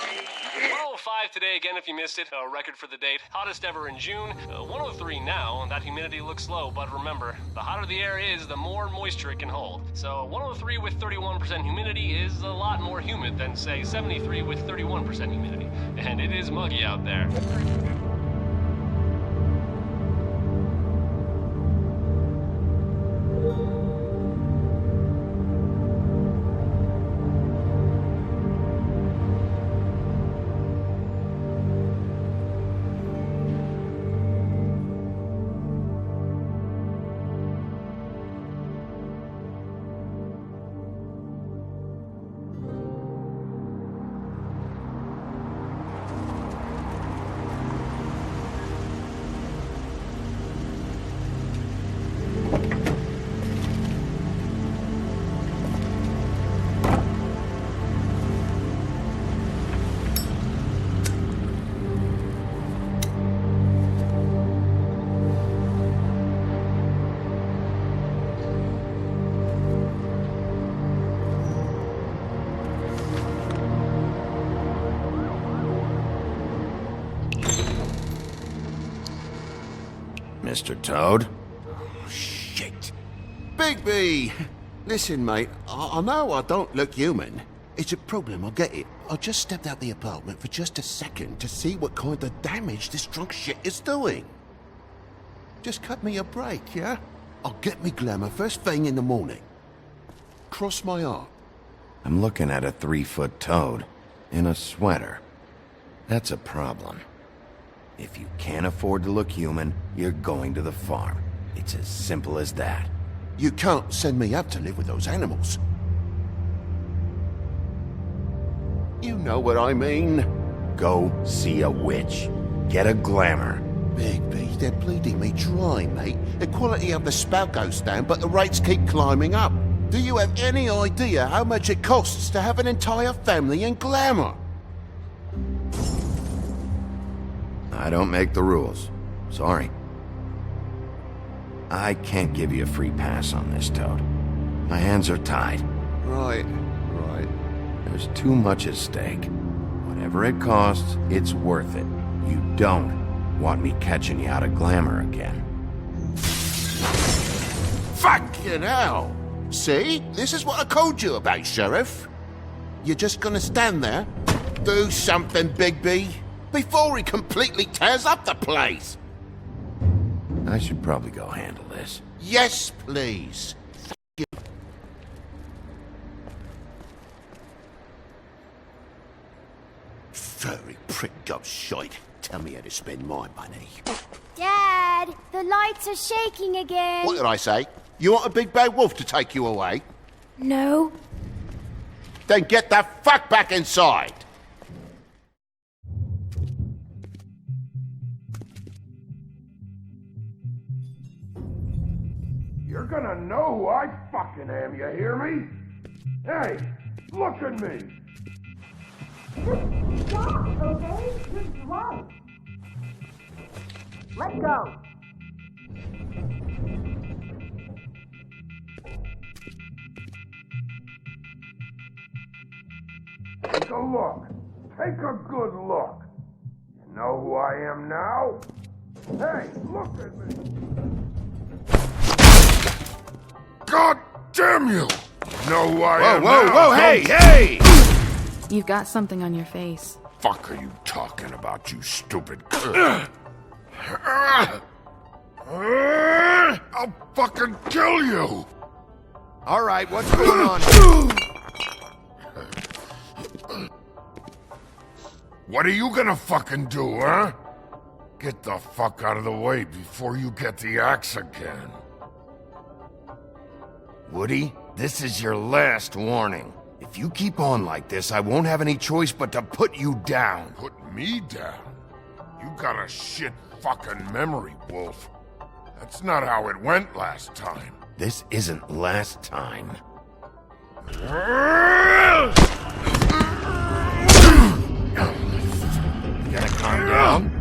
105 today, again if you missed it, a record for the date. Hottest ever in June. 103 now, that humidity looks low, but remember, the hotter the air is, the more moisture it can hold. So 103 with 31% humidity is a lot more humid than, say, 73 with 31% humidity. And it is muggy out there. Mr. Toad? Oh, shit. Bigby! Listen, mate, I know I don't look human. It's a problem, I get it. I just stepped out the apartment for just a second to see what kind of damage this drunk shit is doing. Just cut me a break, yeah? I'll get me glamour first thing in the morning. Cross my heart. I'm looking at a 3-foot toad in a sweater. That's a problem. If you can't afford to look human, you're going to the farm. It's as simple as that. You can't send me up to live with those animals. You know what I mean. Go see a witch. Get a glamour. Bigby, they're bleeding me dry, mate. The quality of the spout goes down, but the rates keep climbing up. Do you have any idea how much it costs to have an entire family in glamour? I don't make the rules. Sorry. I can't give you a free pass on this, Toad. My hands are tied. Right. There's too much at stake. Whatever it costs, it's worth it. You don't want me catching you out of glamour again. Fucking hell! See? This is what I called you about, Sheriff. You're just gonna stand there? Do something, Bigby, before he completely tears up the place! I should probably go handle this. Yes, please. Thank you. Furry prick gobshite. Tell me how to spend my money. Dad, the lights are shaking again. What did I say? You want a big bad wolf to take you away? No. Then get the fuck back inside! You're gonna know who I fucking am, you hear me? Hey, look at me! Just stop, okay? You're drunk. Let go. Take a look. Take a good look. You know who I am now? Hey, look at me! God damn you! You know who I am now? Whoa, hey! You've got something on your face. Fuck are you talking about, you stupid... I'll fucking kill you! All right, what's going on? What are you gonna fucking do, huh? Get the fuck out of the way before you get the axe again. Woody, this is your last warning. If you keep on like this, I won't have any choice but to put you down. Put me down? You got a shit fucking memory, Wolf. That's not how it went last time. This isn't last time. You Gotta calm down.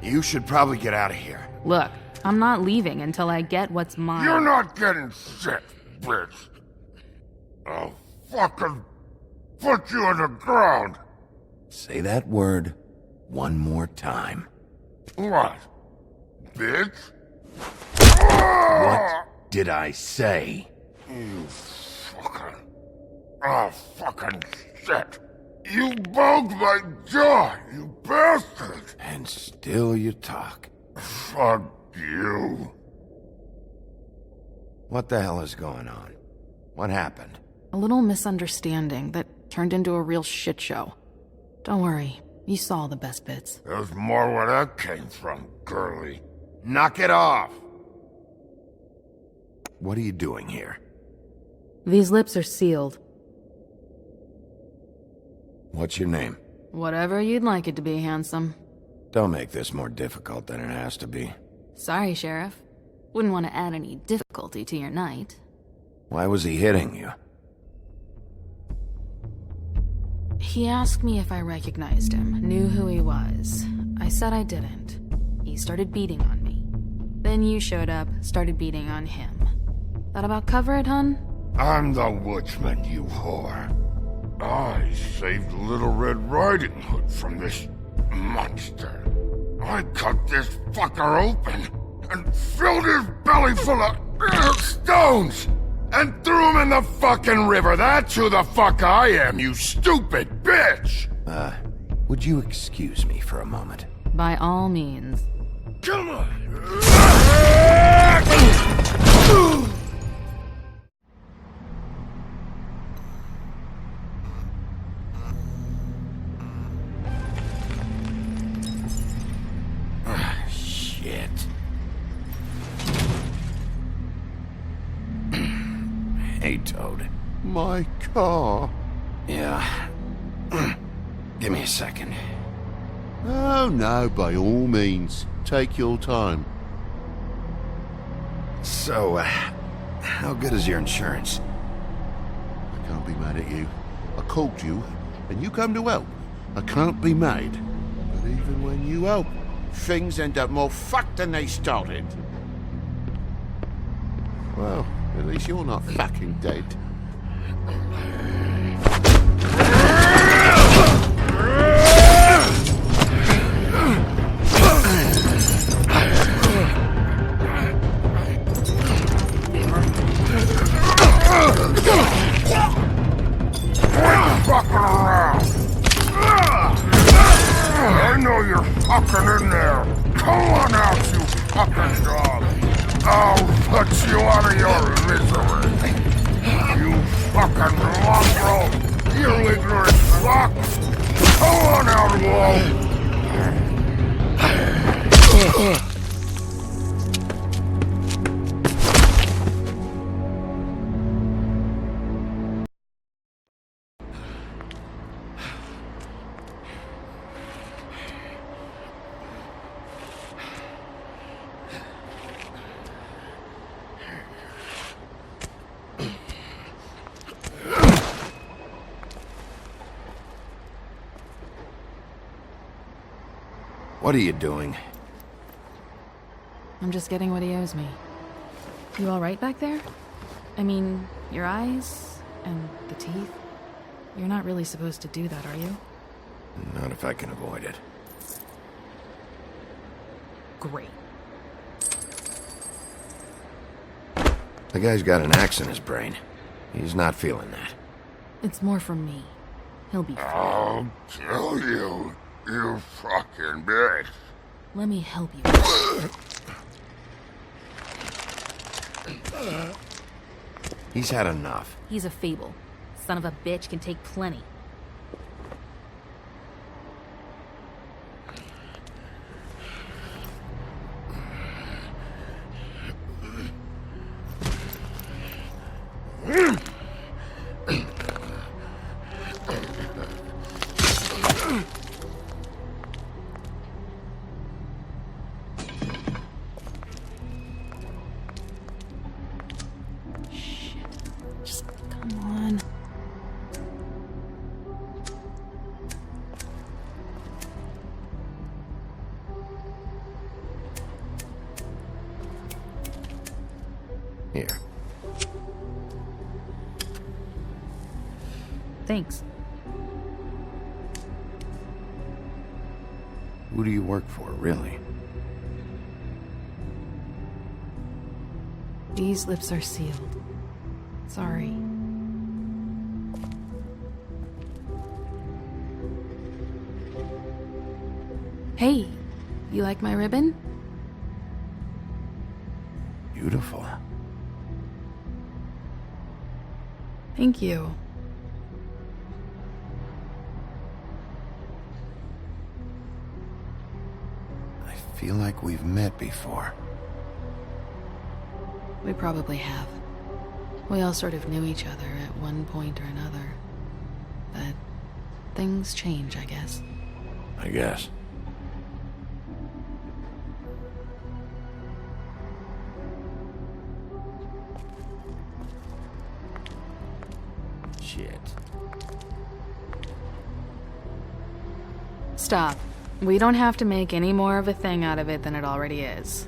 You should probably get out of here. Look, I'm not leaving until I get what's mine. You're not getting sick, bitch. I'll fucking put you on the ground. Say that word one more time. What? Bitch? What did I say? You fucking... Oh, fucking shit. You bugged my jaw, you bastard. And still you talk. Fuck you. What the hell is going on? What happened? A little misunderstanding that turned into a real shit show. Don't worry, you saw the best bits. There's more where that came from, girlie. Knock it off! What are you doing here? These lips are sealed. What's your name? Whatever you'd like it to be, handsome. Don't make this more difficult than it has to be. Sorry, Sheriff. Wouldn't want to add any difficulty to your night. Why was he hitting you? He asked me if I recognized him, knew who he was. I said I didn't. He started beating on me. Then you showed up, started beating on him. That about cover it, hun? I'm the woodsman, you whore. I saved Little Red Riding Hood from this monster. I cut this fucker open and filled his belly full of stones and threw him in the fucking river. That's who the fuck I am, you stupid bitch! Would you excuse me for a moment? By all means. Come on! Shit. Hey, Toad. My car? Yeah. Give me a second. Oh, no, by all means. Take your time. So, how good is your insurance? I can't be mad at you. I called you, and you come to help. I can't be mad. But even when you help, things end up more fucked than they started. Well, at least you're not fucking dead. Fucking around! I know you're fucking in there. Come on out, you fucking dog. I'll put you out of your misery. You fucking mongrel. You ignorant fuck. Come on out, Wolf. What are you doing? I'm just getting what he owes me. You alright back there? I mean, your eyes and the teeth? You're not really supposed to do that, are you? Not if I can avoid it. Great. The guy's got an axe in his brain. He's not feeling that. It's more from me. He'll be fine. I'll kill you, you fucking bitch. Let me help you. He's had enough. He's a fable. Son of a bitch can take plenty. Here. Thanks. Who do you work for, really? These lips are sealed. Sorry. Hey, you like my ribbon? Beautiful. Thank you. I feel like we've met before. We probably have. We all sort of knew each other at one point or another. But things change, I guess. I guess. Shit. Stop. We don't have to make any more of a thing out of it than it already is.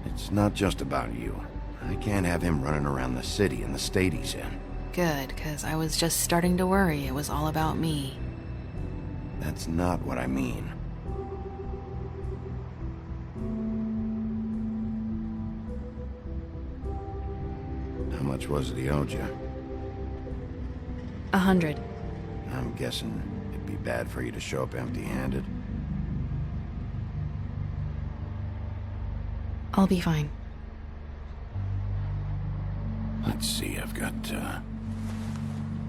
It's not just about you. I can't have him running around the city in the state he's in. Good, 'cause I was just starting to worry it was all about me. That's not what I mean. How much was it he owed you? 100. I'm guessing it'd be bad for you to show up empty-handed. I'll be fine. Let's see, I've got,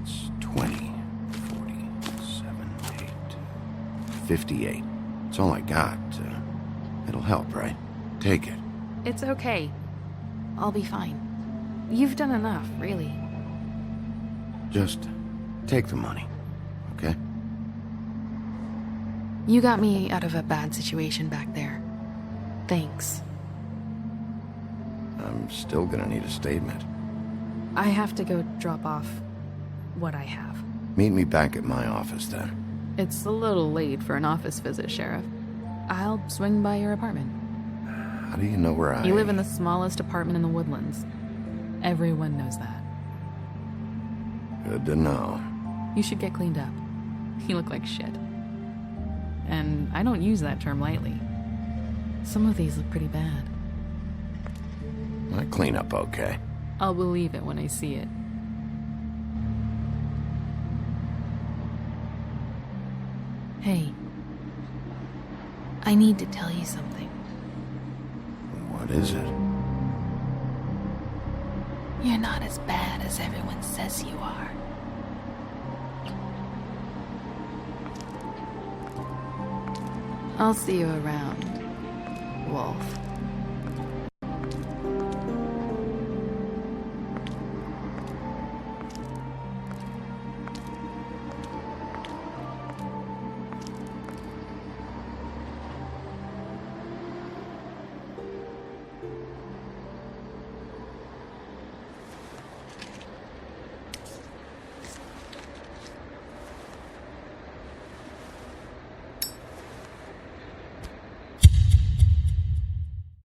it's 20, 47, 8, 58. It's all I got. It'll help, right? Take it. It's okay. I'll be fine. You've done enough, really. Just take the money, okay? You got me out of a bad situation back there. Thanks. I'm still gonna need a statement. I have to go drop off what I have. Meet me back at my office, then. It's a little late for an office visit, Sheriff. I'll swing by your apartment. How do you know where I... You live in the smallest apartment in the Woodlands. Everyone knows that. Good to know. You should get cleaned up. You look like shit. And I don't use that term lightly. Some of these look pretty bad. I clean up okay. I'll believe it when I see it. Hey. I need to tell you something. What is it? You're not as bad as everyone says you are. I'll see you around, Wolf.